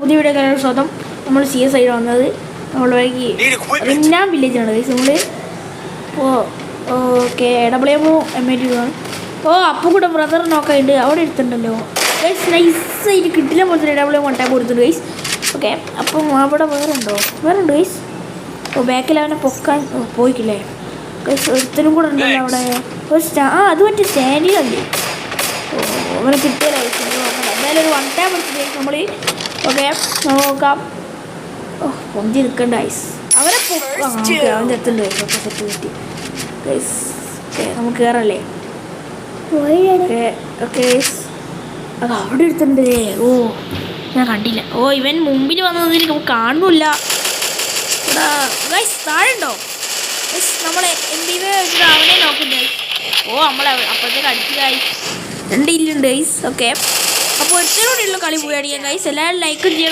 പുതിയ വീഡിയോ കാണാൻ സ്വന്തം നമ്മൾ CS ആയിട്ട് വന്നത് നമ്മൾ വൈകി റിന്നാം വില്ലേജാണ് ഗൈസ് നമ്മൾ ഓക്കെ WMAT ആണ്. അപ്പോൾ കൂടെ ബ്രദർ നോക്കായിട്ട് അവിടെ എടുത്തിട്ടുണ്ടല്ലോ ഗൈസ്. നൈസായിട്ട് കിട്ടില്ല പോലത്തെ WM1 ടാപ്പ് കൊടുത്തിട്ടുണ്ട് ഗൈസ്. ഓക്കെ അപ്പം അവിടെ വേറെ ഉണ്ട് ഗൈസ്. ബാക്കിൽ അവനെ പൊക്കാൻ പോയിക്കില്ലേ ഗൈസ്. ഒരുത്തരും കൂടെ ഉണ്ടല്ലോ അവിടെ. അത് മറ്റേ സ്റ്റാൻഡിലുണ്ട്. അവനെ കിട്ടിയല്ലോ ഗൈസ്. എന്തായാലും ഒരു 1 ടാപ്പ് എടുത്തിട്ട് നമ്മൾ ഓക്കെ നോക്കാം. പൊന്തി നിൽക്കണ്ട ഗൈസ്. അവനെ അവൻ്റെ എത്തുണ്ട് ഗൈസ്. ഓക്കെ സെറ്റ് കിട്ടി ഗൈസ്. ഓക്കെ നമുക്ക് കയറല്ലേ. Okay guys. അത് അവിടെ എടുത്തിട്ടുണ്ട്. ഞാൻ കണ്ടില്ല. ഇവൻ മുമ്പിൽ വന്നത് നമുക്ക് കാണുന്നില്ല. ഗൈസ് താഴെ ഉണ്ടോ ഗൈസ്? നമ്മളെ MBV വെച്ചിട്ട് അവനെ നോക്കണ്ടേ. നമ്മളെ അപ്പോഴത്തേക്ക് അടിച്ചു ഗൈസ്. 2 ഇല്ലുണ്ട് ഗൈസ്. ഓക്കെ അപ്പോൾ ഒറ്റയോടെയുള്ള കളി പോയി അടിക്കാൻ ഗൈസ്. എല്ലാവരും ലൈക്കും ചെയ്യണം.